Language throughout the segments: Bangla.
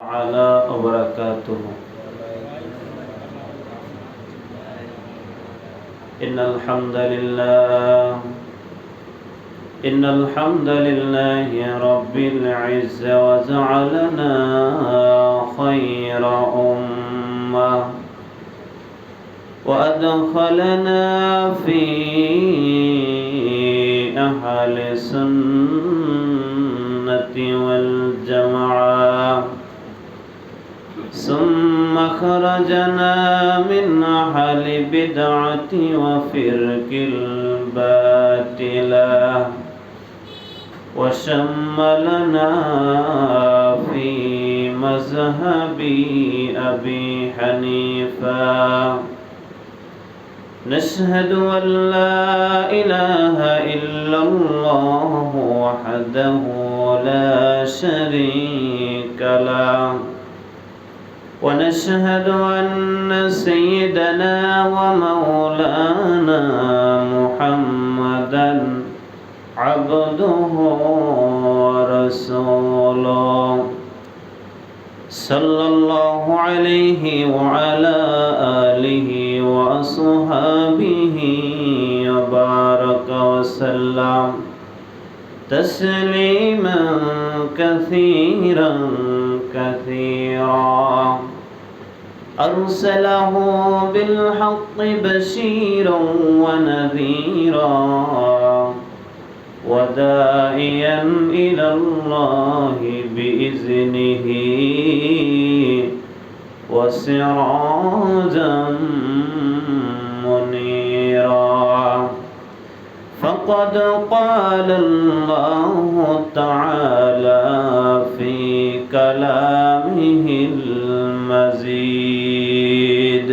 على وبركاته. إن الحمد لله رب العزة وجعلنا خير أمة وأدخلنا في أهل السنة والجماعة ثم خرجنا من أهل بدعة وفرق الباطلة وشملنا في مذهب أبي حنيفة. نشهد أن لا إله إلا الله وحده لا شريك له ونشهد أن سيدنا ومولانا محمدا عبده ورسوله صلى الله عليه وعلى آله وأصحابه وبارك وسلم تسليما كثيرا كثيرا. أرسله بالحق بشيرا ونذيرا وداعيا إلى الله بإذنه وسراجا منيرا. فقد قال الله تعالى في كلامه المجيد: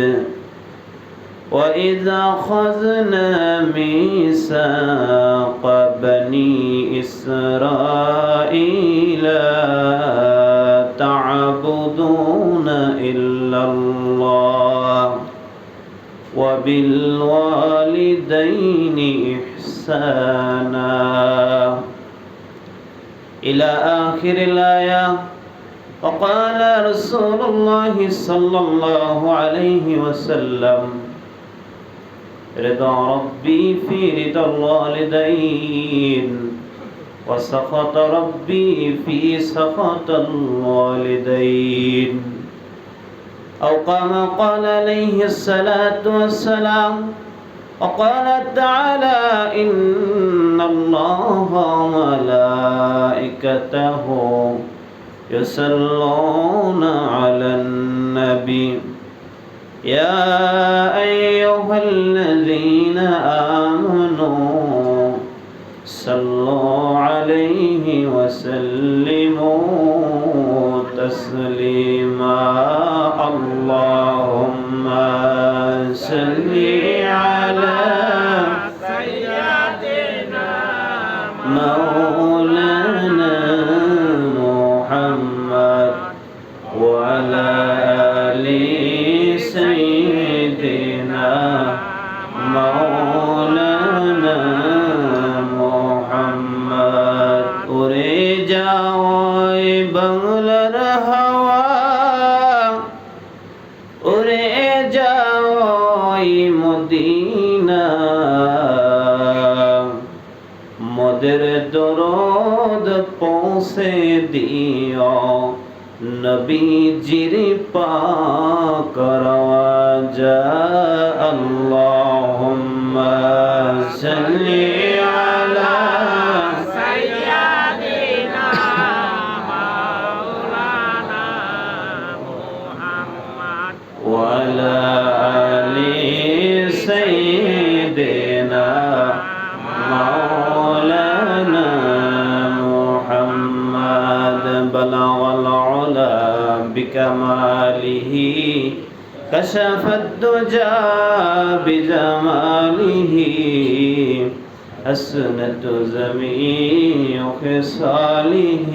وإذا أخذنا ميثاق بني إسرائيل تعبدون إلا الله وبالوالدين إحسانا إلى آخر الآية. وقال رسول الله صلى الله عليه وسلم: رضا ربي في رضا الوالدين وسخط ربي في سخط الوالدين. أو كما قال عليه الصلاة والسلام. وقال تعالى: إن الله وملائكته يصلون على النبي يا أيها الذين آمنوا صلوا عليه وسلموا تسليما. اللهم صل على سيدنا مولانا محمد وعلى آل سيدنا مولانا محمد. উড়ে যাওয়াই বাংলার হাওয়া, উড়ে যাওয়াই মদিনা, মোদের দরদ পৌঁছে দিও নবীজির পাক রওজা। আল্লাহুম্মা সাল্লি আলা সাইয়্যিদিনা মাওলানা মুহাম্মদ ওয়া আলা আলি সাইয়্যিদিনা মাওলানা মুহাম্মদ। বালাগাল উলা বিকামালিহি كشف الدجى بجماله حسنت جميع خصاله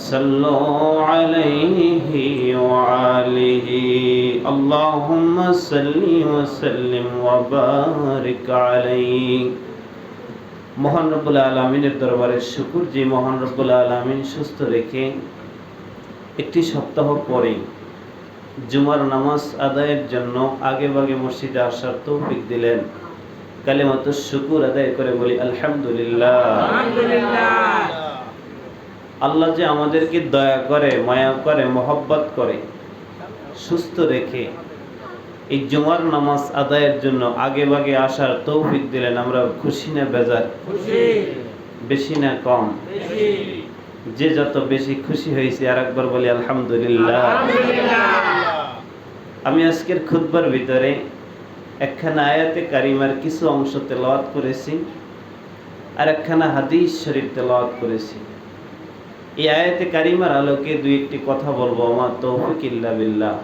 صلوا عليه وآله. اللهم صل وسلم وبارك عليه. মহান রব্বুল আলামিনের দরবারে শুকর যে মহান রব্বুল আলামিন সুস্থ রেখে একটি সপ্তাহ পরেই জুমার নামাজ আদায়ের জন্য আগে ভাগে মসজিদে আসার তৌফিক দিলেন। কালিমাতুশ শুকর আদায় করে বলি আলহামদুলিল্লাহ। আল্লাহ যে আমাদেরকে দয়া করে, মায়া করে, মহব্বত করে, সুস্থ রেখে এই জুমার নামাজ আদায়ের জন্য আগে ভাগে আসার তৌফিক দিলেন। আমরা খুশি না বেজার? বেশি না কম? যে যত বেশি খুশি হয়েছে আর একবার বলি আলহামদুলিল্লাহ। আমি আজকের খুতবার ভিতরে একখানা আয়াতে কারিমার কিছু অংশ তেলাওয়াত করেছি আর একখানা হাদিস শরীফ তেলাওয়াত করেছি। এই আয়াতে কারিমার আলোকে দুই একটি কথা বলবো। আমার তৌফিক ইল্লা বিল্লাহ।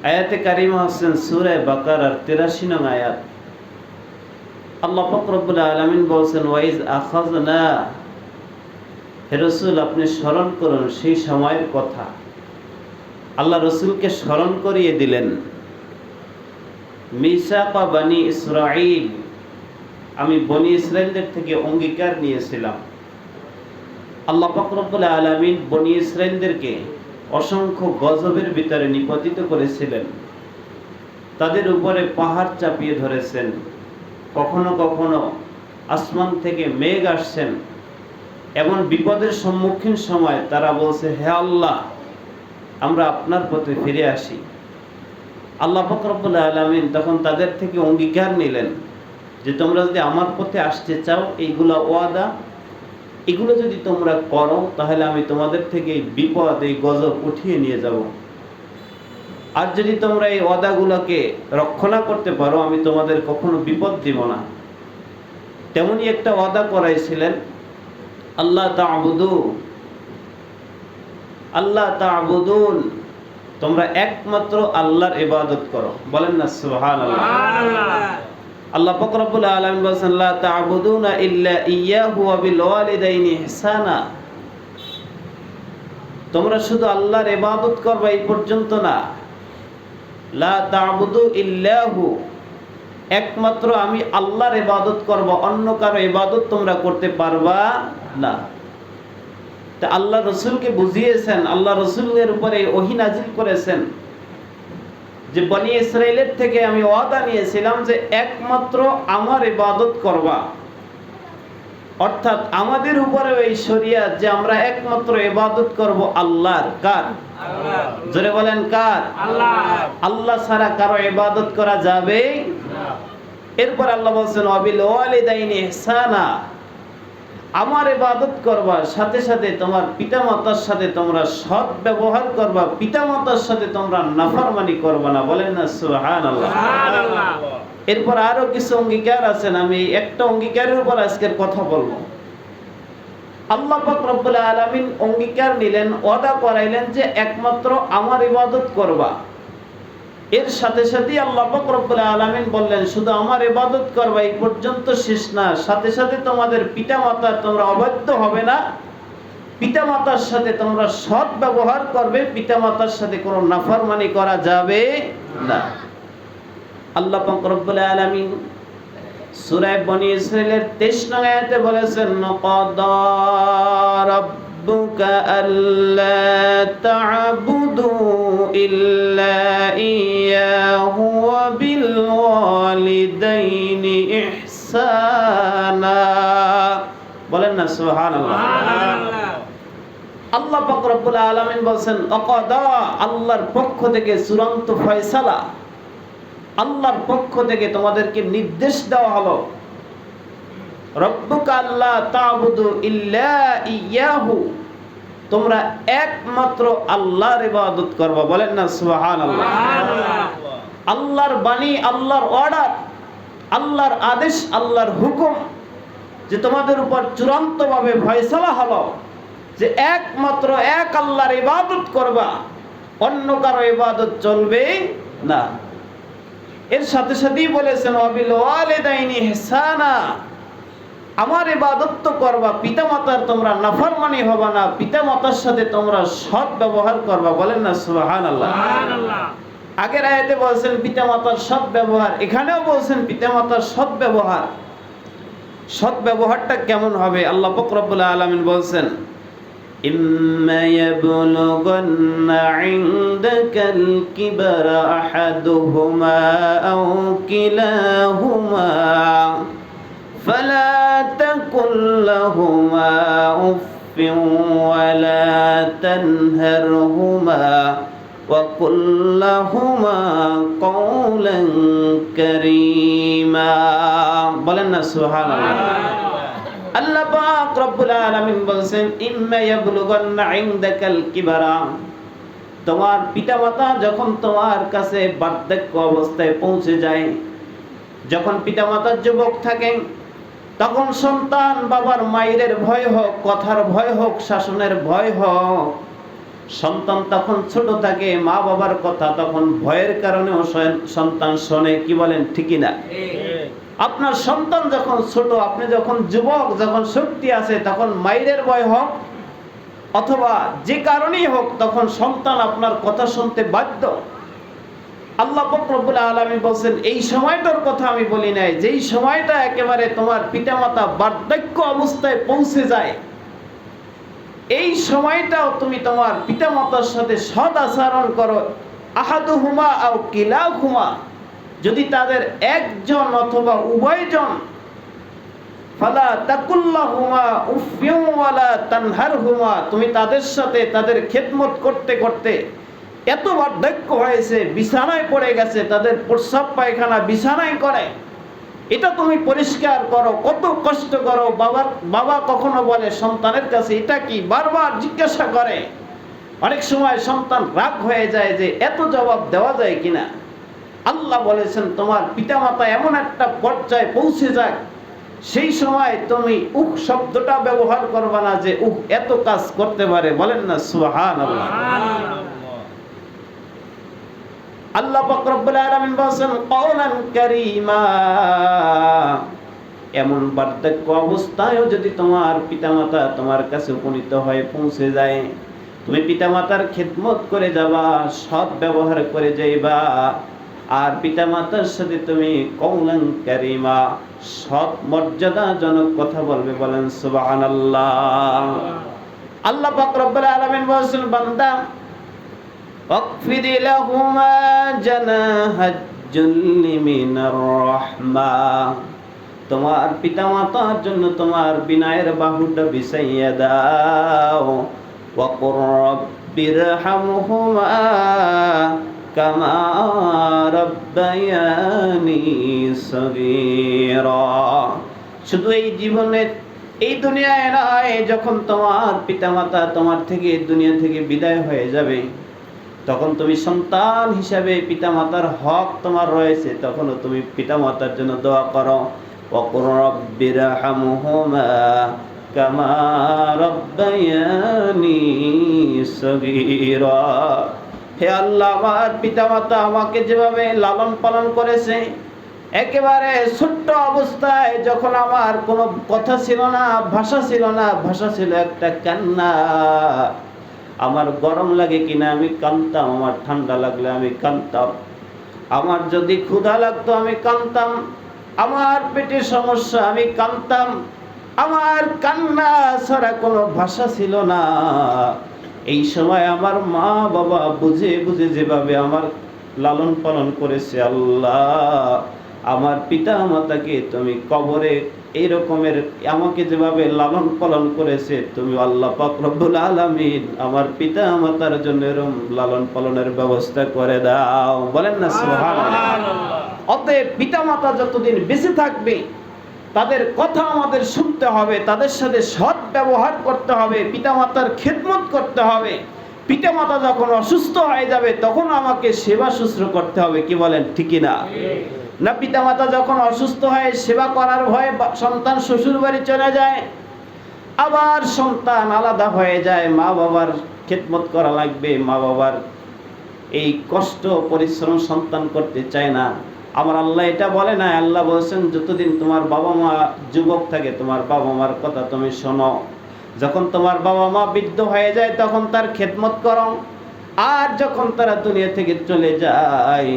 আয়াতে কারিমা হচ্ছেন সূরা বাকারার ৮৩ নং আয়াত। আল্লাহ পাক রব্বুল আলামিন বলছেন, ওয়াইজ আখাযনা, হে রাসূল আপনি স্মরণ করুন সেই সময়ের কথা। আল্লাহ রাসূলকে স্মরণ করিয়ে দিলেন, মিসাকা বনি ইসরাঈল, আমি বনি ইসরাঈলদের থেকে অঙ্গীকার নিয়েছিলাম। আল্লাহ পাক রব্বুল আলামিন বনি ইসরাঈলদেরকে অসংখ্য গজবের ভিতরে নিপতিত করেছিলেন। তাদের উপরে পাহাড় চাপিয়ে ধরেছেন, কখনো কখনো আসমান থেকে মেঘ আসছেন। এমন বিপদের সম্মুখীন সময় তারা বলছে, হে আল্লাহ আমরা আপনার পথে ফিরে আসি। আল্লাহ পাক রব্বুল আলামিন তখন তাদের থেকে অঙ্গীকার নিলেন যে তোমরা যদি আমার পথে আসতে চাও, এইগুলো ওয়াদা, এগুলো যদি তোমরা করো তাহলে আমি তোমাদের থেকে এই বিপদ, এই গজব উঠিয়ে নিয়ে যাব। আর যদি তোমরা এই ওয়াদাগুলোকে রক্ষণা করতে পারো, আমি তোমাদের কখনো বিপদ দিব না। তেমনি একটা ওয়াদা করাইছিলেন, আল্লাহ তা'বুদুন, তোমরা একমাত্র আল্লাহর ইবাদত করো। বলেন না সুবহানাল্লাহ। আল্লাহ পাক রব্বুল আলামিন বলেন, লা তা'বুদুনা ইল্লা ইয়্যাহু ওয়া বিল ওয়ালিদাইনি ইহসানা, তোমরা শুধু আল্লাহর ইবাদত করবে এই পর্যন্ত না। লা তা'বুদু ইল্লাহু, একমাত্র আমি আল্লাহর ইবাদত করব, অন্য কারো ইবাদত তোমরা করতে পারবা না। তা আল্লাহ রাসূলকে বুঝিয়েছেন, আল্লাহ রাসূলের উপরে ওহী নাযিল করেছেন যে বনি ইসরাইলের থেকে আমি ওয়াদা নিয়েছিলাম যে একমাত্র আমার ইবাদত করবা। অর্থাৎ আমাদের উপরে এই শরিয়াত যে আমরা একমাত্র ইবাদত করব আল্লাহর। কার? আল্লাহর। জোরে বলেন কার? আল্লাহর। আল্লাহ ছাড়া কারো ইবাদত করা যাবে না। এরপর আল্লাহ বলেন, ওয়াবিল ওয়ালিদাইনি ইহসানা, আমার ইবাদত করবা, সাথে সাথে তোমার পিতামাতার সাথে তোমরা সৎ ব্যবহার করবা, পিতামাতার সাথে তোমরা নাফরমানি করবা না। বলেন না সুবহানাল্লাহ। সুবহানাল্লাহ। এরপর আরো কিছু অঙ্গীকার আছেন, আমি একটা অঙ্গীকারের উপর আজকের কথা বলবো। আল্লাহ পাক রব্বুল আলামিন অঙ্গীকার নিলেন, ওয়াদা করাইলেন যে একমাত্র আমার ইবাদত করবা। এর সাথে সাথে আল্লাহ পাক রব্বুল আলামিন বললেন, শুধু আমার ইবাদত করবা এই পর্যন্ত শেষ না, সাথে সাথে তোমাদের পিতামাতার তোমরা অবাধ্য হবে না, পিতামাতার সাথে তোমরা সৎ ব্যবহার করবে, পিতামাতার সাথে কোনো নাফরমানি করা যাবে না। আল্লাহ পাক রব্বুল আলামিন সূরা বনি ইসরাঈলের 23 নং আয়াতে বলেছেন, ক্বাদা রাব্বুকা আল্লা তা'বুদু ইল্লা ইয়্যাহু ওয়া বিল ওয়ালিদাইনি ইহসানা। বলেন না সুবহানাল্লাহ। আল্লাহ পাক রব্বুল আলামিন বলেন, ক্বাদা, আল্লাহর পক্ষ থেকে চূড়ান্ত ফয়সালা, আল্লাহর পক্ষ থেকে তোমাদেরকে নির্দেশ দেওয়া হলো, রব্বুকা আল্লা তা'বুদু ইল্লা ইয়্যাহু, তোমরা একমাত্র আল্লাহর ইবাদত করবা। বলেন না সুবহানাল্লাহ। আল্লাহর বাণী, আল্লাহর অর্ডার, আল্লাহর আদেশ, আল্লাহর হুকুম যে তোমাদের উপর চূড়ান্তভাবে ফয়সালা হলো যে একমাত্র এক আল্লাহর ইবাদত করবা, অন্য কারো ইবাদত চলবে না। এর সাথে সাথেই বলেছেন, ওয়াবিল ওয়ালিদাইনি ইহসানা, আমার ইবাদত তো করবা, পিতামাতার তোমরা নাফরমানি হবে না, পিতামাতার সাথে তোমরা সৎ ব্যবহার করবা। বলেন না সুবহানাল্লাহ। সুবহানাল্লাহ। আগের আয়াতে বলেছেন পিতামাতার সৎ ব্যবহার, এখানেও বলেছেন পিতামাতার সৎ ব্যবহার। সৎ ব্যবহারটা কেমন হবে? আল্লাহ পাক রব্বুল আলামিন বলেছেন, إما يبلغن عندك الكبر أحدهما أو كلاهما فلا تقل لهما أف ولا تنهرهما وقل لهما قولا كريما বলেন না সুবহানাল্লাহ। আল্লাহ পাক রব্বুল আলামিন বলেন ইম্মা ইয়াবলুগান্না ইনদাকাল কিবারা, তোমার পিতামাতা যখন তোমার কাছে বার্ধক্য অবস্থায় পৌঁছে যায়, যখন পিতামাতা যুবক থাকেন, তখন সন্তান বাবার মায়ের ভয় হোক, কথার ভয় হোক, শাসনের ভয় হোক, সন্তান তখন ছোট থাকে, মা বাবার কথা তখন ভয়ের কারণেও সন্তান শোনে। কি বলেন ঠিক না? আপনার সন্তান যখন ছোট, আপনি যখন যুবক, যখন শক্তি আছে, তখন মায়ের ভয় হোক অথবা যে কারণেই হোক, তখন সন্তান আপনার কথা শুনতে বাধ্য। আল্লাহ পাক রব্বুল আলামিন বলেন এই সময়টার কথা আমি বলি নাই, যেই সময়টা একেবারে তোমার পিতামাতা বার্ধক্য অবস্থায় পৌঁছে যায়, এই সময়টাও তুমি তোমার পিতামাতার সাথে সৎ আচরণ করো। আহাদুহুমা আও কিলাহুমা, যদি তাদের একজন অথবা উভয়জন, ফালা তাকুল্লাহুমা উফিউ ওয়ালা তানহারহুমা, তুমি তাদের সাথে তাদের খেদমত করতে করতে এত বার্ধক্য হয়েছে, বিছানায় পড়ে গেছে, তাদের প্রস্রাব পায়খানা বিছানায় করে, এটা তুমি পরিষ্কার করো, কত কষ্ট করো। বাবা কখনো বলে সন্তানের কাছে এটা কি, বারবার জিজ্ঞাসা করে। অনেক সময় সন্তান রাগ হয়ে যায় যে এত জবাব দেওয়া যায় কিনা। আল্লাহ বলেছেন তোমার পিতামাতা এমন একটা পর্যায়ে পৌঁছে যাক, সেই সময় তুমি উহ শব্দটা ব্যবহার করবা না যে উহ এত কাজ করতে পারে। বলেন না সুবহানাল্লাহ। আল্লাহ পাক রব্বুল আলামিন বলেন কওলান কারীমা, এমন বার্ধক্য অবস্থায়ও যদি তোমার পিতামাতা তোমার কাছে উপনীত হয়ে পৌঁছে যায়, তুমি পিতামাতার খেদমত করে যাবা, সৎ ব্যবহার করে যাইবা, আর পিতামাতার সাথে তুমি কওলান কারীমা, সৎ মর্যাদাজনক কথা বলবে। বলেন সুবহানাল্লাহ। আল্লাহ পাক রব্বুল আলামিন বলেন বান্দা ওয়াকফিদ লাহুমা জানাহাজ যুল্লি মিনার রাহমা, তোমার পিতামাতার জন্য তোমার বিনয়ের বাহুটা বিছাইয়া দাও। ওয়াকুর রাব্বিরহামহুমা কামা রাব্বায়ানি সগীরা, শুধু এই জীবনে এই দুনিয়ায় নয়, যখন তোমার পিতামাতা তোমার থেকে দুনিয়া থেকে বিদায় হয়ে যাবে, তখন তুমি সন্তান হিসাবে পিতামাতার হক তোমার রয়েছে, তখনও তুমি পিতামাতার জন্য দোয়া করো। ওয়াকুর রাব্বিরহামহুমা কামা রাব্বায়ানি সগীরা, হে আল্লাহ, আমার পিতামাতা আমাকে যেভাবে লালন পালন করেছে, একেবারে ছোট্ট অবস্থায় যখন আমার কোনো কথা ছিল না, ভাষা ছিল না, ভাষা ছিল একটা কান্না, আমার গরম লাগে কিনা আমি কাঁদতাম, আমার ঠান্ডা লাগলে আমি কাঁদতাম, আমার যদি ক্ষুধা লাগতো আমি কাঁদতাম, আমার পেটে সমস্যা আমি কাঁদতাম, আমার কান্না ছাড়া কোনো ভাষা ছিল না। এই সময় আমার মা বাবা বুঝে বুঝে যেভাবে আমার লালন পালন করেছে, আল্লাহ আমার পিতা মাতাকে তুমি কবরে এই রকমের আমাকে যেভাবে লালন পালন করেছে তুমি, আল্লাহ পাক রব্বুল আলামিন আমার পিতা মাতার জন্য এরকম লালন পালনের ব্যবস্থা করে দাও। বলেন না সুবহানাল্লাহ। অতএব পিতা মাতা যতদিন বেঁচে থাকবে তাদের কথা আমাদের শুনতে হবে, তাদের সাথে সৎ ব্যবহার করতে হবে, পিতামাতার খেদমত করতে হবে। পিতামাতা যখন অসুস্থ হয়ে যাবে তখন আমাকে সেবা শুশ্রূষা করতে হবে। কি বলেন ঠিক না? না পিতামাতা যখন অসুস্থ হয় সেবা করার ভয়ে সন্তান শ্বশুর বাড়ি চলে যায়, আবার সন্তান আলাদা হয়ে যায়, মা বাবার খেদমত করা লাগবে, মা বাবার এই কষ্ট পরিশ্রম সন্তান করতে চায় না। আমার আল্লাহ এটা বলে না, আল্লাহ বলছেন যতদিন তোমার বাবা মা যুবক থাকে তোমার বাবা মার কথা তুমি শোনো, যখন তোমার বাবা মা বৃদ্ধ হয়ে যায় তখন তার খেদমত করো, আর যখন তারা দুনিয়া থেকে চলে যায়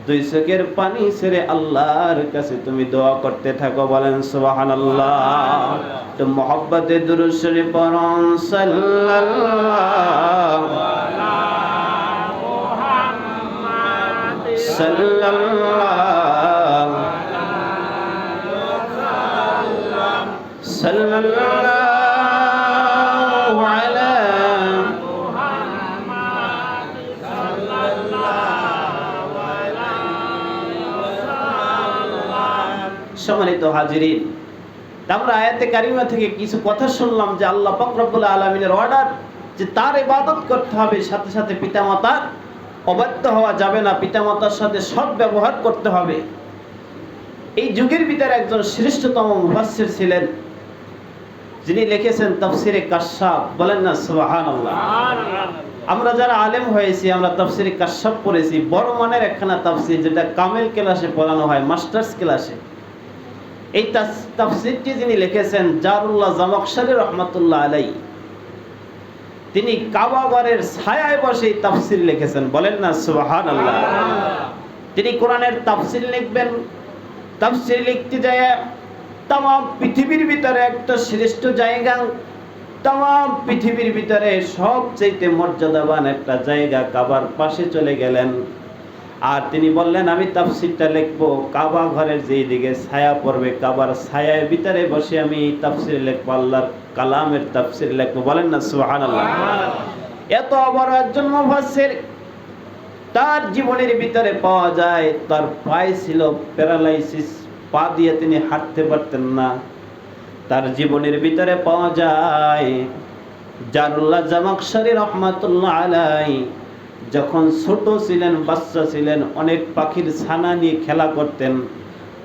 দুই চোখের পানি ছেড়ে আল্লাহর কাছে তুমি দোয়া করতে থাকো, বলেন সুবহানাল্লাহ। তো মহব্বতে দুরূদ শরীফ পড়ুন, সাল্লাল্লাহু আলা মুহাম্মাদ, সাল্লাল্লাহু সাল্লাল্লাহু আলা মুহাম্মাদ, সাল্লাল্লাহু আলা মুহাম্মাদ। সম্মানিত হাজিরিন, আমরা আয়াতে কারিমা থেকে কিছু কথা শুনলাম যে আল্লাহ পাক রব্বুল আলামিনের অর্ডার যে তার ইবাদত করতে হবে, সাথে সাথে পিতামাতার অবাধ্য হওয়া যাবে না, পিতামাতার সাথে সৎ ব্যবহার করতে হবে। এই যুগের ভিতরে একজন শ্রেষ্ঠতম মুফাসসির ছিলেন, যিনি লিখেছেন তাফসিরে কাশশাফ, বলেন না সুবহানাল্লাহ। আমরা যারা আলেম হয়েছি আমরা তাফসিরে কাশশাফ পড়েছি, বড় মানের একখানা তাফসির, যেটা কামেল ক্লাসে পড়ানো হয়, মাস্টার্স ক্লাসে। এই তাফসিরটি যিনি লিখেছেন জারুল্লাহ জামাখশারী রহমাতুল্লাহ আলাইহি, তিনি কাবা ঘরের ছায়ায় বসে এই তাফসির লিখেছেন, বলেন না সুবহানাল্লাহ। তিনি কোরআনের তাফসির লিখবেন, তাফসির লিখতে যায় তামাম পৃথিবীর ভিতরে একটা শ্রেষ্ঠ জায়গা, তামাম পৃথিবীর ভিতরে সবচেয়ে মর্যাদাবান একটা জায়গা কাবার পাশে চলে গেলেন। আর তিনি বললেন আমি তাফসিরটা লিখবো কাবা ঘরের যেই দিকে ছায়া পড়বে, কাবার ছায়ার ভিতরে বসে আমি তাফসির লিখবো, আল্লাহর কালামের তাফসির লিখবো, বলেন না সুবহানাল্লাহ। এত বড় একজন মুফাসসির, তার জীবনের ভিতরে পাওয়া যায় তার পায়ে ছিল প্যারালাইসিস, পা দিয়ে তিনি হাঁটতে পারতেন না। তার জীবনের ভিতরে পাওয়া যায় জারুল্লাহ জামাখশারী রহমাতুল্লাহ আলাইহি যখন ছোট ছিলেন, বাচ্চা ছিলেন, অনেক পাখির ছানা নিয়ে খেলা করতেন।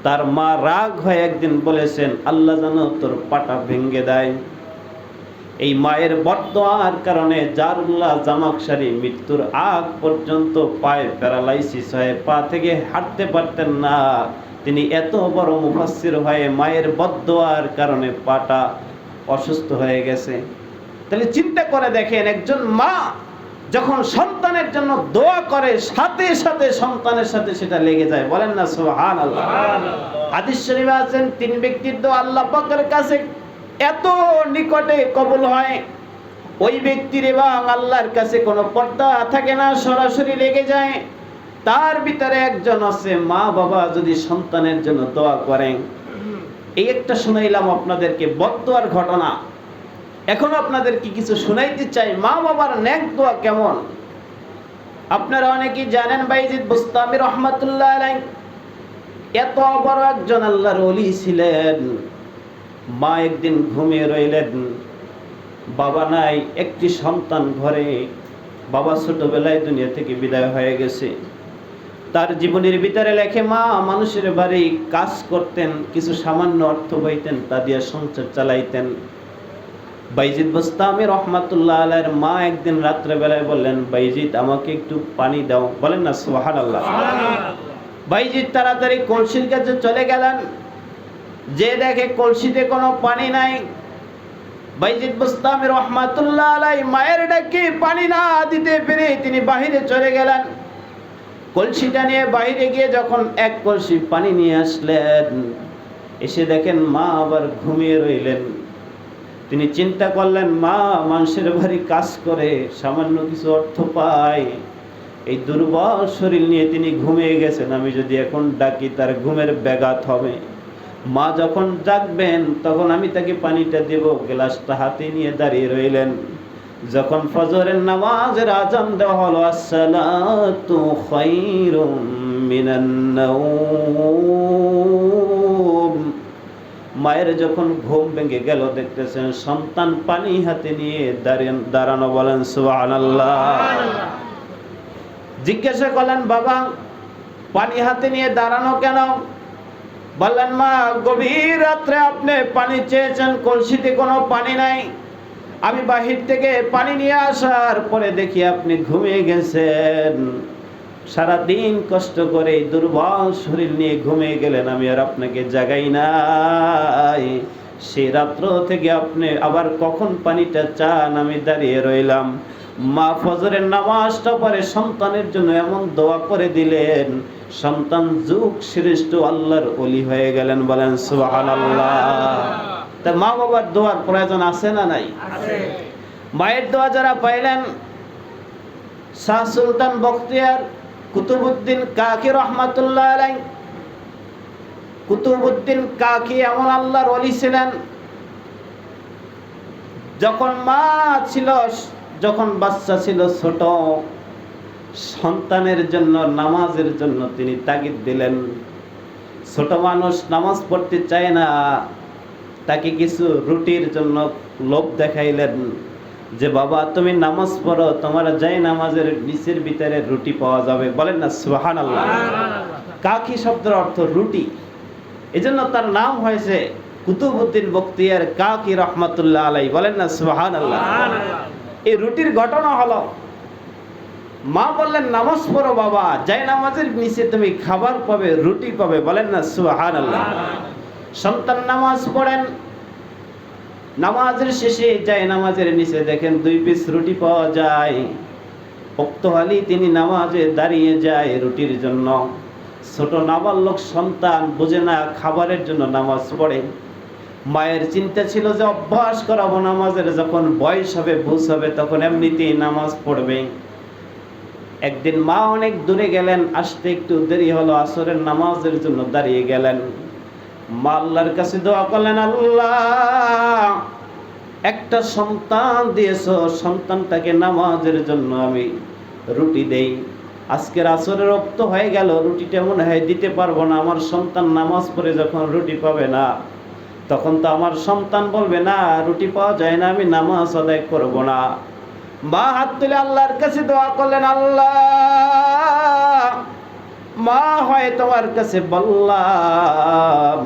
তার মা রাগ হয়ে একদিন বলেছেন আল্লাহ যেন তোর পাটা ভেঙে দেয়। এই মায়ের বদদোয়ার কারণে জারুল্লাহ জামাখশারী মৃত্যুর আগ পর্যন্ত পায়ে প্যারালাইসিস হয়ে পা থেকে হাঁটতে পারতেন না। তিনি এত বড় মুফাসসির হয়ে মায়ের বদদোয়ার কারণে পাটা অসুস্থ হয়ে গেছে। তাহলে চিন্তা করে দেখেন, একজন মা যখন সন্তানের জন্য দোয়া করে সাথে সাথে সন্তানের সাথে সেটা লেগে যায়, বলেন না সুবহানাল্লাহ। হাদিস শরীফে আছেন তিন ব্যক্তির দোয়া আল্লাহ পাকের কাছে এত নিকটে কবুল হয়, ওই ব্যক্তির এবং আল্লাহর কাছে কোনো পর্দা থাকে না, সরাসরি লেগে যায়। তার ভিতরে একজন আছে, মা বাবা যদি সন্তানের জন্য দোয়া করেন। এই একটা শুনাইলাম আপনাদেরকে বদদোয়ার ঘটনা। এখন আপনাদেরকে কিছু শুনাইতে চাই মা বাবার নেক দোয়া কেমন। আপনারা অনেকেই জানেন বাইজিদ বুস্তামি রহমাতুল্লাহ আলাইহি এত বড় একজন আল্লাহর ওলি ছিলেন। মা একদিন ঘুমিয়ে রইলেন, বাবা নাই, একটি সন্তান ঘরে। বাবা ছোটবেলায় দুনিয়া থেকে বিদায় হয়ে গেছে। তার জীবনের ভিতরে লেখে মা মানুষের বাড়ি কাজ করতেন, কিছু সামান্য অর্থ পাইতেন, তা দিয়ে সংসার চালাইতেন। বাইজিদ বুস্তামি রহমাতুল্লাহ আলাইহির মা একদিন রাত্রে বেলায় বললেন বাইজিদ আমাকে একটু পানি দাও, বলেন না সুবহানাল্লাহ। বাইজিদ তাড়াতাড়ি কলসির কাছে চলে গেলেন, যে দেখে কলসিতে কোনো পানি নাই। বাইজিদ বুস্তামি রহমাতুল্লাহ আলাইহি মায়ের ডাকে পানি না দিতে পেরে তিনি বাহিরে চলে গেলেন। কলসিটা নিয়ে বাইরে গিয়ে যখন এক কলসি পানি নিয়ে আসলেন, এসে দেখেন মা আবার ঘুমিয়ে রইলেন। তিনি চিন্তা করলেন মা মানুষের বাড়ি কাজ করে সামান্য কিছু অর্থ পায়, এই দুর্বল শরীর নিয়ে তিনি ঘুমিয়ে গেছেন, আমি যদি এখন ডাকি তার ঘুমের ব্যাঘাত হবে। মা যখন ডাকবেন তখন আমি তাকে পানিটা দেব। গ্লাসটা হাতে নিয়ে দাঁড়িয়ে রইলেন। যখন ফজরের নামাজের আজান দেওয়া হলো, আসসালাতু খায়রুম মিনান নাওম, মায়ের যখন ঘুম ভেঙে গেল দেখতেছেন সন্তান পানি হাতে নিয়ে দাঁড়ানো, বলেন সুবহানাল্লাহ। জিজ্ঞাসা করলেন বাবা পানি হাতে নিয়ে দাঁড়ানো কেন? বললেন মা গভীর রাত্রে আপনি পানি চেয়েছেন, কলসিতে কোনো পানি নাই, আমি বাহির থেকে পানি নিয়ে আসার পরে দেখি আপনি ঘুমিয়ে গেছেন। সারাদিন কষ্ট করে দুর্বল শরীর নিয়ে ঘুমিয়ে গেলেন, আমি আর আপনাকে জাগাই নাই। সেই রাত্র থেকে আপনি আবার কখন পানিটা চান, আমি দাঁড়িয়ে রইলাম। মা ফজরের নামাজটা পরে সন্তানের জন্য এমন দোয়া করে দিলেন, সন্তান যুগ শ্রেষ্ঠ আল্লাহর ওলি হয়ে গেলেন। বলেন সুবহানাল্লাহ। তা মা বাবার দোয়ার প্রয়োজন আছে না নাই? মায়ের দোয়া যারা পাইলেন, শাহ সুলতান বখতিয়ার কুতুবউদ্দিন কাকি রহমাতুল্লাহ আলাইহি। কুতুবউদ্দিন কাকি এমন আল্লাহর ওলি ছিলেন, যখন মা ছিল, যখন বাচ্চা ছিল ছোট, সন্তানের জন্য নামাজের জন্য তিনি তাগিদ দিলেন। ছোট মানুষ নামাজ পড়তে চায় না, তাকে কিছু রুটির জন্য লোভ দেখাইলেন যে বাবা তুমি নামাজ পড়ো, তোমার যাই নামাজের নিচের ভিতরে রুটি পাওয়া যাবে। বলেন না সুবহানাল্লাহ। কাকি শব্দের অর্থ রুটি, এজন্য তার নাম হয়েছে কুতুবউদ্দিন বখতিয়ার কাকি রহমাতুল্লাহ আলাইহি। বলেন না সুবহানাল্লাহ। এই রুটির ঘটনা হলো, মা বললেন নামাজ পড়ো বাবা, যাই নামাজের নিচে তুমি খাবার পাবে, রুটি পাবে। বলেন না সুবহানাল্লাহ। সন্তান নামাজ পড়েন, নামাজের শেষে যাই নামাজের নিচে দেখেন 2 পিস রুটি পাওয়া যায়। উক্তহালি তিনি নামাজে দাঁড়িয়ে যায় রুটির জন্য। ছোট নাবালক সন্তান বুঝে না, খাবারের জন্য নামাজ পড়ে। মায়ের চিন্তা ছিল যে অভ্যাস করাবো, নামাজের যখন বয়স হবে, বুঝ হবে, তখন এমনিতেই নামাজ পড়বে। একদিন মা অনেক দূরে গেলেন, আসতে একটু দেরি হলো, আসরের নামাজের জন্য দাঁড়িয়ে গেলেন। মা আল্লাহর কাছে দোয়া করলেন, আল্লাহ একটা সন্তান দিয়েছো, সন্তানটাকে নামাজের জন্য আমি রুটি দেই। আজকের আসরের রক্ত হয়ে গেল, রুটিটা মনে হয় দিতে পারবো না। আমার সন্তান নামাজ পড়ে যখন রুটি পাবে না, তখন তো আমার সন্তান বলবে না রুটি পাওয়া যায় না, আমি নামাজ আদায় করব না। মা হাত তুলে আল্লাহর কাছে দোয়া করলেন, আল্লাহ মা হয় তোমার কাছে বললাম,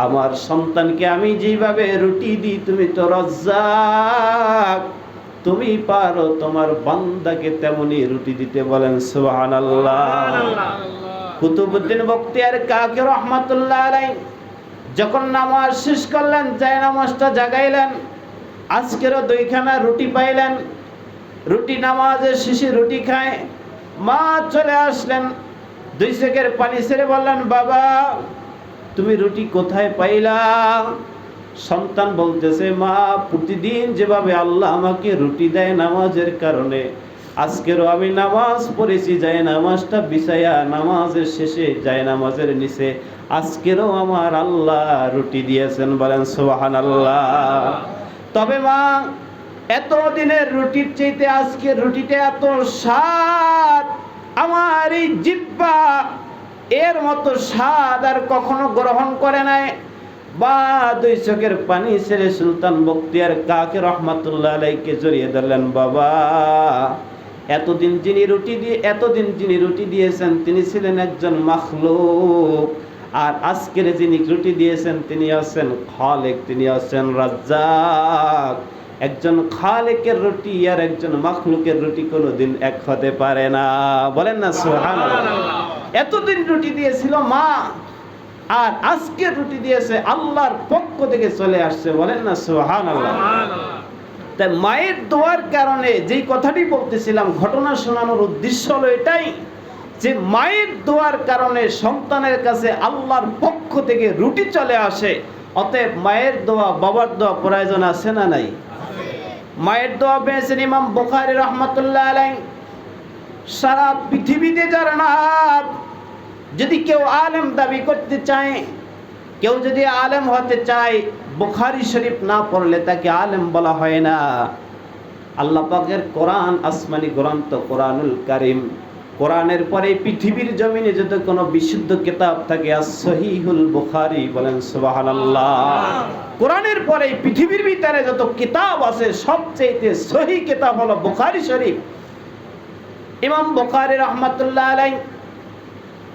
আমার সন্তানকে আমি যেভাবে রুটি দিই, তুমি তো রাজ্জাক, তুমি পারো তোমার বান্দাকে তেমনি রুটি দিতে। বলেন সুবহানাল্লাহ। কুতুবউদ্দিন বখতিয়ার কাকি রহমাতুল্লাহ আলাইহি যখন নামাজ শেষ করলেন, যায় নামাজটা জাগাইলেন, আজকেরও 2খানা রুটি পাইলেন। রুটি নামাজের শেষে রুটি খায়, মা চলে আসলেন, 2 সেকের পানি ছেড়ে বললেন, বাবা তুমি রুটি কোথায় পাইলা? সন্তান বলতেছে, মা প্রতিদিন যেভাবে আল্লাহ আমাকে রুটি দেয় নামাজের কারণে, আজকেরও আমি নামাজ পড়েছি, যায় নামাজটা বিছাইয়া নামাজের শেষে যায় নামাজের নিচে, আজকেরও আমার আল্লাহ রুটি দিয়েছেন। বলেন সুবহানাল্লাহ। তবে মা এত দিনের রুটির চাইতে আজকের রুটিটা এত স্বাদ, আমার এই জিহ্বা এর মতো স্বাদ আর কখনো গ্রহণ করে নাই। বা 2 চোখের পানি ছেড়ে সুলতান বখতিয়ার কাকি রহমাতুল্লাহ আলাইহিকে জড়িয়ে ধরলেন, বাবা এতদিন যিনি রুটি দিয়েছেন তিনি ছিলেন একজন মাখলুক, আর আজকের যিনি রুটি দিয়েছেন তিনি আছেন খালেক, তিনি আছেন রাজ্জাক। একজন খালেকের রুটি আর একজন মাখলুকের রুটি কোনোদিন এক হতে পারে না। বলেন না সুবহানাল্লাহ। এতদিন রুটি দিয়েছিল মা, আর আজকে রুটি দিয়েছে আল্লাহর পক্ষ থেকে চলে আসছে। বলেন না সুবহানাল্লাহ। তাই মায়ের দোয়ার কারণে যেই কথাটি বলতেছিলাম, ঘটনা শোনানোর উদ্দেশ্য হলো এটাই যে মায়ের দোয়ার কারণে সন্তানের কাছে আল্লাহর পক্ষ থেকে রুটি চলে আসে। অতএব মায়ের দোয়া বাবার দোয়া প্রয়োজন আছে না নাই? মায়ের দোয়া পেয়েছেন ইমাম বুখারী রহমাতুল্লাহ আলাইহি। সারা পৃথিবীতে যারা না, যদি কেউ আলেম দাবি করতে চায়, কেউ যদি আলেম হতে চায়, বুখারী শরীফ না পড়লে তাকে আলেম বলা হয় না। আল্লাহ পাকের কোরআন আসমানি গ্রন্থ কোরআনুল কারীম, কোরআনের পরে পৃথিবীর জমিনে যত কোনো বিশুদ্ধ কিতাব থাকে as-সহিহুল বুখারী। বলেন সুবহানাল্লাহ। কোরআনের পরে পৃথিবীর ভিতরে যত কিতাব আছে সবচেয়ে সহিহ কিতাব হলো বুখারী শরীফ। ইমাম বুখারী রহমাতুল্লাহ আলাইহি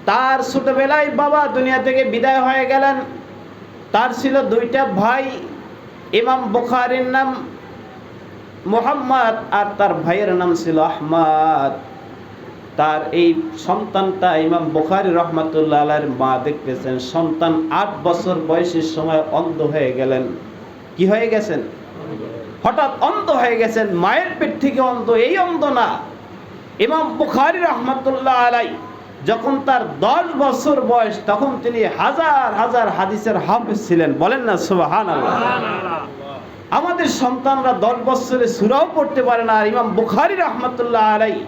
তার ছোটবেলায় বাবা দুনিয়া থেকে বিদায় হয়ে গেলেন। তার ছিল 2টা ভাই, ইমাম বুখারীর নাম মুহাম্মদ আর তার ভাইয়ের নাম ছিল আহমদ। তার এই সন্তানটা ইমাম বুখারী রহমাতুল্লাহ আলাইহির মা দেখতেছেন, সন্তান 8 বছর বয়সের সময় অন্ধ হয়ে গেলেন। কি হয়ে গেছেন? হঠাৎ অন্ধ হয়ে গেছেন, মায়ের পেট থেকে অন্ধ, এই অন্ধ না। ইমাম বুখারী রাহমাতুল্লাহ আলাইহি যখন তার 10 বছর বয়স, তখন তিনি হাজার হাজার হাদিসের হাফেজ ছিলেন। বলেন না সুবহানাল্লাহ। আমাদের সন্তানরা 10 বছরে সূরাও পড়তে পারে না, আর ইমাম বুখারী রাহমাতুল্লাহ আলাইহি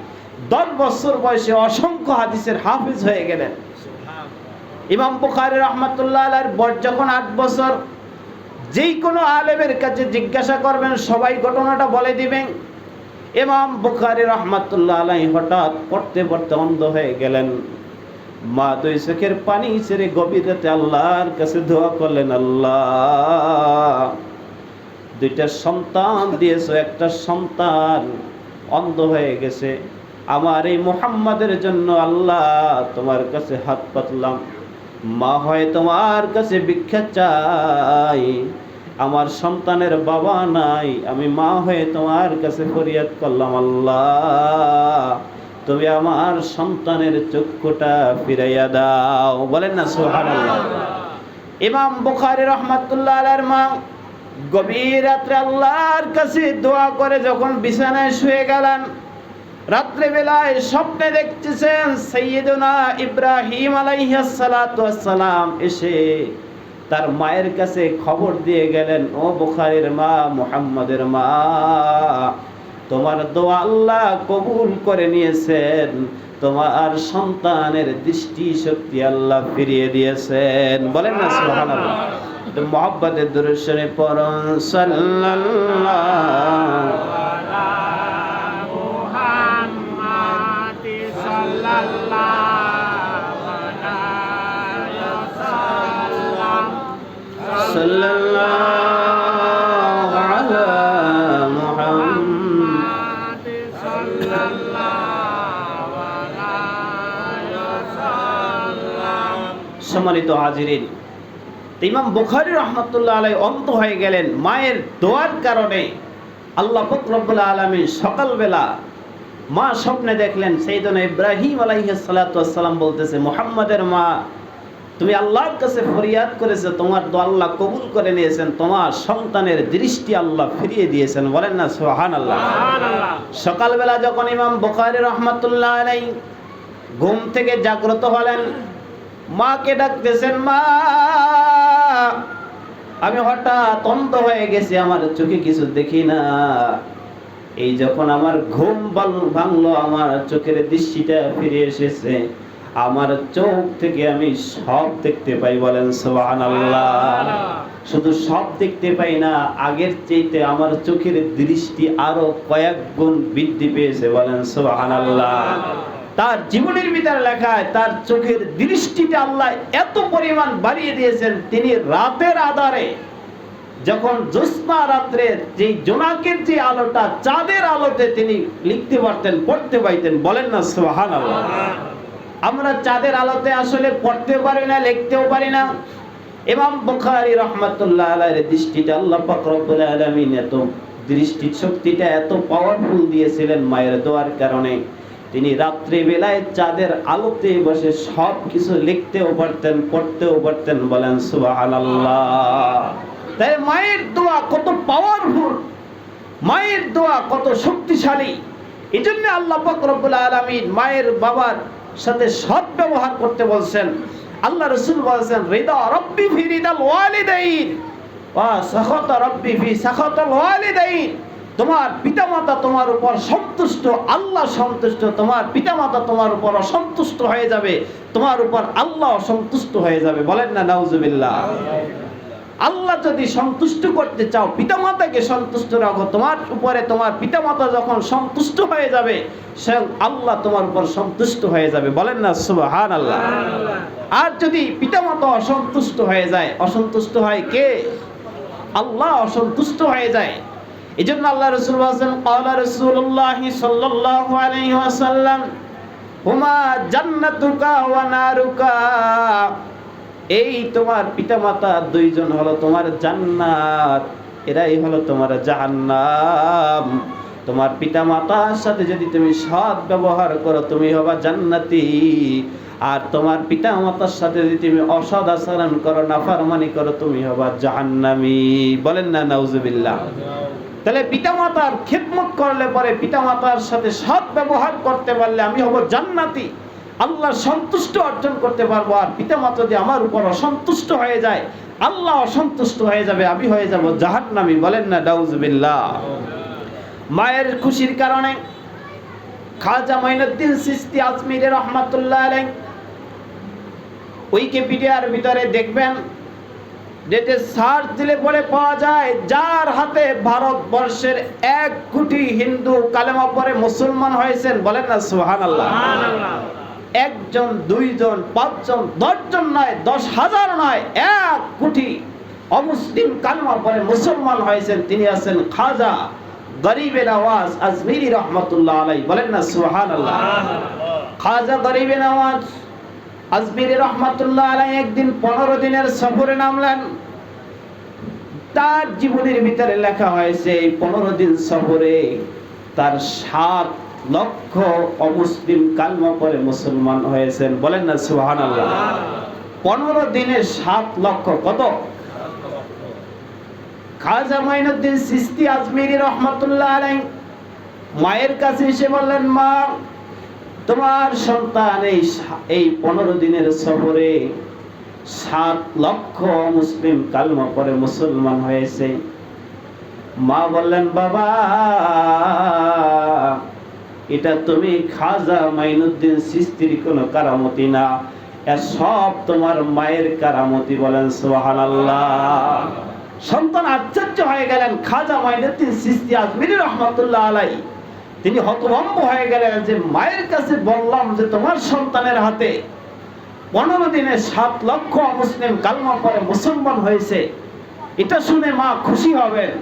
10 বছর বয়সে অসংখ্য হাদিসের হাফেজ হয়ে গেলেন। ইমাম বুখারী রাহমাতুল্লাহ আলাইহির বয়স যখন 8 বছর, যেই কোনো আলেমের কাছে জিজ্ঞাসা করবেন সবাই ঘটনাটা বলে দিবেন। ইমাম বুখারী রাহমাতুল্লাহ আলাইহি হঠাৎ পড়তে পড়তে অন্ধ হয়ে গেলেন। মা দুই চোখের পানি ছেড়ে গভীর রাতে আল্লাহর কাছে দোয়া করলেন, আল্লাহ, দুইটা সন্তান দিয়েছো, একটা সন্তান অন্ধ হয়ে গেছে, আমার এই মুহাম্মাদের জন্য আল্লাহ তোমার কাছে হাত পাতলাম। মা হয় তোমার কাছে ভিক্ষা চাই, আমার সন্তানের বাবা নাই, আমি মা হয়ে তোমার কাছে ফরিয়াদ করলাম, আল্লাহ তুমি আমার সন্তানের চক্ষুটা ফিরাইয়া দাও। বলেন না সুবহানাল্লাহ। ইমাম বুখারী রাহমাতুল্লাহ আলাইহির মা গভীর রাত্রে আল্লাহর কাছে দোয়া করে যখন বিছানায় শুয়ে গেলেন, রাত্রে বেলায় স্বপ্নে দেখতেছেন সাইয়্যিদুনা ইব্রাহিম আলাইহিস সালাতু ওয়াস সালাম এসে তার মায়ের কাছে খবর দিয়ে গেলেন, ও বুখারীর মা, মুহাম্মাদের মা, তোমার দোয়া আল্লাহ কবুল করে নিয়েছেন, তোমার সন্তানের দৃষ্টি শক্তি আল্লাহ ফিরিয়ে দিয়েছেন। বলেন না সুবহানাল্লাহ। তো মুহাব্বতের দুরূদ শরীফ পড়ুন, সাল্লাল্লাহু সাল্লাল্লাহু আলা মুহাম্মাদ সাল্লাল্লাহু আলাইহি ওয়াসাল্লাম। সম্মানিত হাজিরিন, ইমাম বুখারী রাহমাতুল্লাহ আলাইহি অন্ধ হয়ে গেলেন মায়ের দোয়ার কারণে। আল্লাহ পাক রব্বুল আলামিন সকালবেলা মা স্বপ্নে দেখলেন সাইয়্যিদুনা ইব্রাহিম আলাইহিস সালাতু ওয়াস সালাম বলতেছে, মুহাম্মাদের মা, তুমি আল্লাহর কাছে ফরিয়াদ করেছো, তোমার দোয়া আল্লাহ কবুল করে নিয়েছেন, তোমার সন্তানের দৃষ্টি আল্লাহ ফিরিয়ে দিয়েছেন। বলেন না সুবহানাল্লাহ। সকালবেলা যখন ইমাম বুখারী রাহমাতুল্লাহ আলাইহি ঘুম থেকে জাগ্রত হলেন, মাকে ডাকতেছেন, মা, আমি হঠাৎ অন্ধ হয়ে গেছি, আমার চোখে কিছু দেখি না। এই যখন আমার ঘুম ভাঙলো, আমার চোখের দৃষ্টিটা ফিরে এসেছে, আমার চোখ থেকে আমি সব দেখতে পাই। বলেন সুবহানাল্লাহ। শুধু সব দেখতে পাই না, আগের চাইতে আমার চোখের দৃষ্টি আরো কয়েক গুণ বৃদ্ধি পেয়েছে। বলেন সুবহানাল্লাহ। তার জীবনের ভিতরে লেখায় তার চোখের দৃষ্টিটা আল্লাহ এত পরিমাণ বাড়িয়ে দিয়েছেন, তিনি রাতের আধারে যখন জ্যোৎস্না রাত্রে যে জোনাকের যে আলোটা, চাঁদের আলোতে তিনি লিখতে পারতেন, পড়তে পাইতেন। বলেন না সুবহানাল্লাহ। আমরা চাঁদের আলোতে আসলে পড়তে পারি না, লিখতেও পারি না। ইমাম বুখারী রাহমাতুল্লাহ আলাইহির দৃষ্টিটা আল্লাহ পাক রব্বুল আলামিন এত দৃষ্টি শক্তিটা এত পাওয়ারফুল দিয়েছিলেন মায়ের দোয়ার কারণে। তিনি রাত্রি বেলায় চাঁদের আলোতে বসে সব কিছু লিখতেও পারতেন, পড়তেও পারতেন। বলেন সুবহানাল্লাহ। তাই মায়ের দোয়া কত পাওয়ারফুল, মায়ের দোয়া কত শক্তিশালী। এজন্য আল্লাহ পাক রব্বুল আলামিন মায়ের বাবার সাথে সৎ ব্যবহার করতে বলছেন। আল্লাহ রাসূল বলেছেন, রিদা রাব্বি ফি রিদাল ওয়ালিদাইন ওয়া সাখাতা রাব্বি ফি সাখাতাল ওয়ালিদাইন। তোমার পিতামাতা তোমার উপর সন্তুষ্ট, আল্লাহ সন্তুষ্ট। তোমার পিতামাতা তোমার উপর অসন্তুষ্ট হয়ে যাবে, তোমার উপর আল্লাহ অসন্তুষ্ট হয়ে যাবে। বলেন না নাউজুবিল্লাহ। আল্লাহ যদি সন্তুষ্ট করতে চাও, পিতামাতাকে সন্তুষ্ট রাখো, তোমার উপরে তোমার পিতামাতা যখন সন্তুষ্ট হয়ে যাবে, স্বয়ং আল্লাহ তোমার উপর সন্তুষ্ট হয়ে যাবে। বলেন না সুবহানাল্লাহ। আর যদি পিতামাতা অসন্তুষ্ট হয়ে যায়, অসন্তুষ্ট হয় কে? আল্লাহ অসন্তুষ্ট হয়ে যায়। এজন্য আল্লাহ রাসূল বলেছেন, ক্বালা রাসূলুল্লাহ সাল্লাল্লাহু আলাইহি ওয়াসাল্লাম, হুমা জান্নাতুকা ওয়া নারুকা। এই তোমার পিতামাতা দুইজন হলো তোমার জান্নাত, এরাই হলো তোমার জাহান্নাম। তোমার পিতামাতার সাথে যদি তুমি সৎ ব্যবহার করো, তুমি হবা জান্নাতি। আর তোমার পিতামাতার সাথে যদি তুমি অসৎ আচরণ করো, নাফরমানি করো, তুমি হবা জাহান্নামী। বলেন না নাউজুবিল্লাহ। তাহলে পিতামাতার খেদমত করলে পরে পিতামাতার সাথে সৎ ব্যবহার করতে পারলে আমি হব জান্নাতি, আল্লাহ সন্তুষ্ট অর্জন করতে পারবো। আর পিতামাতা যদি আমার উপর অসন্তুষ্ট হয়ে যায়, আল্লাহ অসন্তুষ্ট হয়ে যাবে, আমি হয়ে যাব জাহান্নামী। বলেন না নাউজুবিল্লাহ। মায়ের খুশির কারণে খাজা মাইনুদ্দিন চিশতি আজমিরি রহমাতুল্লাহ আলাইহি উইকিপিডিয়ার ভিতরে দেখবেন, যেটা সার্চ দিলে পরে পাওয়া যায়, যার হাতে ভারতবর্ষের 1 কোটি হিন্দু কালেমা পড়ে মুসলমান হয়েছেন। বলেন না সুবহানাল্লাহ। একজন, দুইজন, 5 জন, 10 জন নয়, 10,000 নয়, 1 কোটি অমুসলিম কালেমা পড়ে মুসলমান হয়েছেন। তিনি আছেন খাজা গরিবে নওয়াজ আজমিরি রহমাতুল্লাহ আলাইহি। বলেন না সুবহানাল্লাহ। খাজা গরিবে নওয়াজ আজমিরি রহমাতুল্লাহ আলাইহি একদিন 15 দিনের সফরে নামলেন। তার জীবনের ভিতরে লেখা হয়েছে এই 15 দিন সফরে তার 7 লক্ষ অমুসলিম কালেমা পড়ে মুসলমান হয়েছেন। বলেন না সুবহানাল্লাহ। 15 দিনে 7 লক্ষ, কত? খাজা মাইনুদ্দিন চিশতি আজমিরি রহমাতুল্লাহ আলাইহি মায়ের কাছে এসে বললেন, মা, তোমার সন্তান এই 15 দিনের সফরে 7 লক্ষ মুসলিম কালেমা পড়ে মুসলমান হয়েছে। মা বললেন, বাবা, এটা তুমি খাজা মাইনুদ্দিন চিশতির কোনো কারামতি না, এর সব তোমার মায়ের কারামতি। বলেন সুবহানাল্লাহ। সন্তান আশ্চর্য হয়ে গেলেন। খাজা মাইনুদ্দিন চিশতি আজমিরি রহমাতুল্লাহ আলাইহি তিনি হতভম্ব হয়ে গেলেন যে মায়ের কাছে বললাম যে তোমার সন্তানের হাতে 15 দিনে 7 লক্ষ মুসলিম কালেমা পড়ে মুসলমান হয়েছে, এটা শুনে মা খুশি হবেন।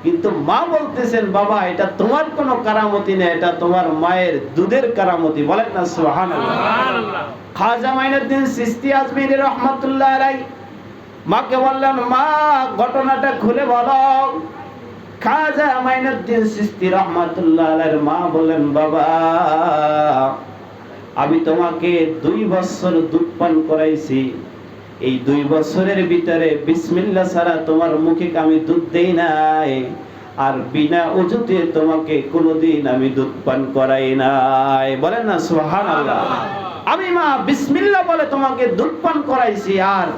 কিন্তু মা বলতেছেন, বাবা, এটা তোমার কোনো কারামতি না, এটা তোমার মায়ের দুধের কারামতি। বলেন না সুবহানাল্লাহ। খাজা মাইনুদ্দিন চিশতি আজমিরি রহমাতুল্লাহ আলাইহি মাকে বললেন, মা, ঘটনাটা খুলে বলো। খাজা মাইনুদ্দিন চিশতি রহমাতুল্লাহ আলাইহির মা বললেন, বাবা, আমি তোমাকে 2 বছর দুধ পান করাইছি। এই 2 বছরের ভিতরে বিসমিল্লাহ ছাড়া তোমার মুখে আমি দুধ দেই নাই, আর বিনা ওযুতে তোমাকে কোনোদিন আমি দুধ পান করাই নাই। বলেন না সুবহানাল্লাহ। আমি মা বিসমিল্লাহ বলে তোমাকে দুধ পান করাইছি, আর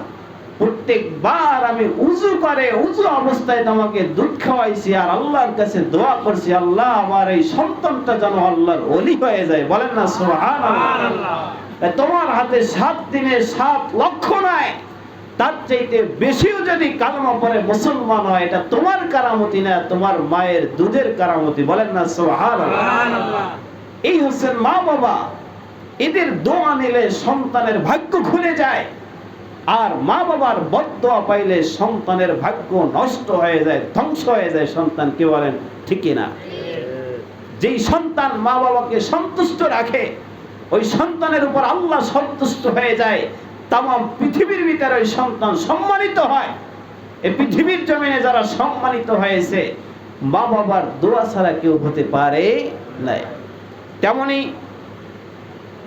প্রত্যেকবার আমি উযু করে উযু অবস্থায় তোমাকে দুধ খাওয়াইছি, আর আল্লাহর কাছে দোয়া করছি, আল্লাহ, আমার এই সন্তানটা যেন আল্লাহর ওলি হয়ে যায়। বলেন না সুবহানাল্লাহ। তোমার হাতে 7 দিনে 7 লক্ষ নয়, তার চাইতে বেশিও যদি কালেমা পড়ে মুসলমান হয়, এটা তোমার কারামতি না, তোমার মায়ের দুধের কারামতি। বলেন না সুবহানাল্লাহ। এই হচ্ছেন মা বাবা, এদের দোয়া নিলে সন্তানের ভাগ্য খুলে যায়, আর মা বাবার বদদোয়া পাইলে সন্তানের ভাগ্য নষ্ট হয়ে যায়, ধ্বংস হয়ে যায়। সন্তান কি বলেন, ঠিক না? যেই সন্তান মা বাবাকে সন্তুষ্ট রাখে, ওই সন্তানের উপর আল্লাহ সন্তুষ্ট হয়ে যায়। তামাম পৃথিবীর ভিতরে ওই সন্তান সম্মানিত হয়। এই পৃথিবীর জমিনে যারা সম্মানিত হয়েছে, মা বাবার দোয়া ছাড়া কেউ হতে পারে না। তেমনি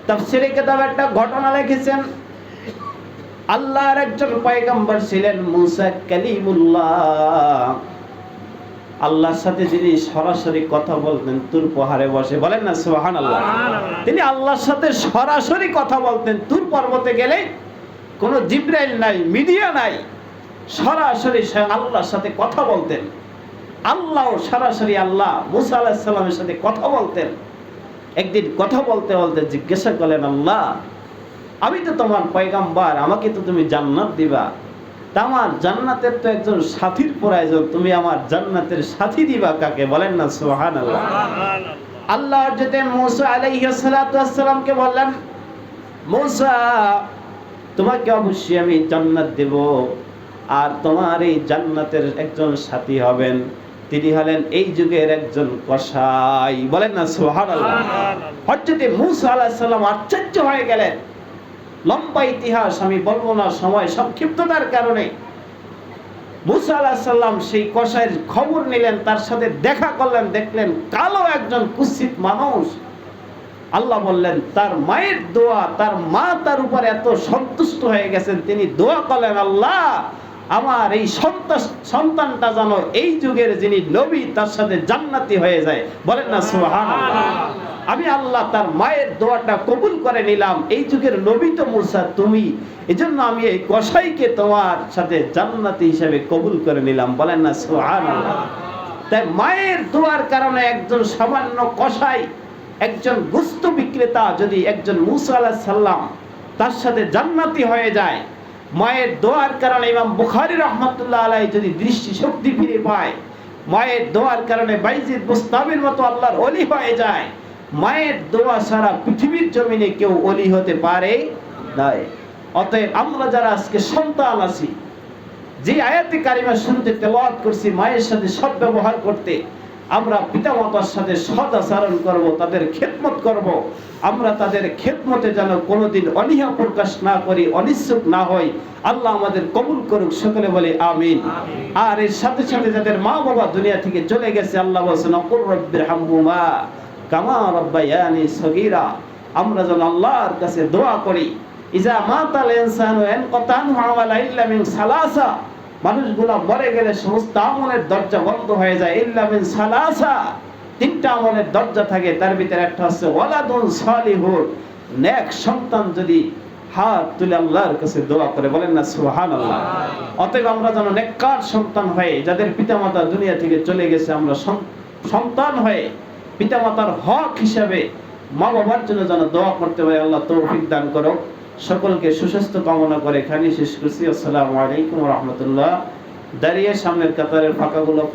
তাফসীরে কিতাবে একটা ঘটনা লিখেছেন। আল্লাহর একজন পয়গম্বর ছিলেন মুসা কালিমুল্লাহ। আল্লাহর সাথে যিনি সরাসরি কথা বলতেন তুর পাহাড়ে বসে। বলেন না সুবহানাল্লাহ। তিনি আল্লাহর সাথে সরাসরি কথা বলতেন। তুর পর্বতে গেলে কোনো জিবরাইল নাই, মিডিয়া নাই, সরাসরি আল্লাহর সাথে কথা বলতেন। আল্লাহ সরাসরি আল্লাহ মুসা আলাইহিস সালামের সাথে কথা বলতেন। একদিন কথা বলতে বলতে জিজ্ঞাসা করলেন, আল্লাহ, আমি তো তোমার পয়গম্বর, আমাকে তো তুমি জান্নাত দিবা, তা আমার জান্নাতের তো একজন সাথীর প্রয়োজন, তুমি আমার জান্নাতের সাথী দিবা কাকে? বলেন না সুবহানাল্লাহ। আল্লাহ যেতে মুসা আলাইহিস সালাতু ওয়াস সালামকে বললেন, মুসা, তোমাকে অবশ্যই আমি জান্নাত দেব, আর তোমার এই জান্নাতের একজন সাথী হবেন, তিনি হলেন এই যুগের একজন কসাই। বলেন না সুবহানাল্লাহ। হযরত মুসা আলাইহিস সালাম আশ্চর্য হয়ে গেলেন। লম্বা ইতিহাস, আমি বলবো না, সময় সংক্ষিপ্ততার কারণে। মুসা আলাইহিস সালাম সেই কসাইয়ের খবর নিলেন, তার সাথে দেখা করলেন, দেখলেন কালো একজন কুৎসিত মানুষ। আল্লাহ বললেন, তার মায়ের দোয়া, তার মা তার উপর এত সন্তুষ্ট হয়ে গেছেন, তিনি দোয়া করলেন, আল্লাহ, আমার এই সন্তানটা যেন এই যুগের যিনি নবী তার সাথে জান্নাতি হয়ে যায়। বলেন না সুবহানাল্লাহ। আমি আল্লাহ তার মায়ের দোয়াটা কবুল করে নিলাম, এই যুগের নবী তো মুসা তুমি, এজন্য আমি এই কসাইকে তোমার সাথে জান্নাতি হিসেবে কবুল করে নিলাম। বলেন না সুবহানাল্লাহ। তাই মায়ের দোয়ার কারণে একজন সামান্য কসাই, একজন গোশত বিক্রেতা যদি একজন মুসা আলাইহিস সালাম তার সাথে জান্নাতি হয়ে যায়, মায়ের দোয়ার কারণে ইমাম বুখারী রাহমাতুল্লাহ আলাইহি যদি দৃষ্টি শক্তি ফিরে পায়, মায়ের দোয়ার কারণে বাইজিদ বুস্তামির মতো আল্লাহর ওলি হয়ে যায়, মায়ের দোয়া সারা পৃথিবীর জমিনে কেউ ওলি হতে পারে না। অতএব আমরা যারা আজকে সন্তান আছি, যে আয়াতে কারিমা শুনতে তেলাওয়াত করছি, মায়ের সাথে সৎ ব্যবহার করতে, আমরা পিতামাতার সাথে সৎ আচরণ করব, তাদের খেদমত করব। আমরা তাদের খেদমতে যেন কোনোদিন অনীহা প্রকাশ না করি, অনিচ্ছুক না হই। আল্লাহ আমাদের কবুল করুক, সকলে বলে আমিন। আর এর সাথে সাথে যাদের মা বাবা দুনিয়া থেকে চলে গেছে, আল্লাহ বলেছেন কুর রব্বিরহামহুমা কামা রাব্বায়ানি সগীরা। আমরা যেন আল্লাহর কাছে দোয়া করি, ইজা মাতাল ইনসানু ইনকাতানু আমালা ইল্লা মিন সালাসা, মানুষগুলা মরে গেলে সমস্ত আমলের দরজা বন্ধ হয়ে যায়, ইল্লা মিন সালাসা, তিনটা আমলের দরজা থাকে, তার ভিতরে একটা হচ্ছে ওয়ালাদুন সালিহুন, নেক সন্তান যদি হাত তুলে আল্লাহর কাছে দোয়া করে। বলেন না সুবহানাল্লাহ। অতএব আমরা যেন নেককার সন্তান হয়ে, যাদের পিতামাতা দুনিয়া থেকে চলে গেছে, আমরা সন্তান হয়ে পিতামাতার হক হিসাবে মা বাবার জন্য যেন দোয়া করতে পারি। আল্লাহ তৌফিক দান করো। সকলকে সুস্বাস্থ্য কামনা করে এখানেই শেষ করছি। আসসালামু আলাইকুম ওয়া রাহমাতুল্লাহ। দাঁড়িয়ে সামনের কাতারের ফাঁকাগুলো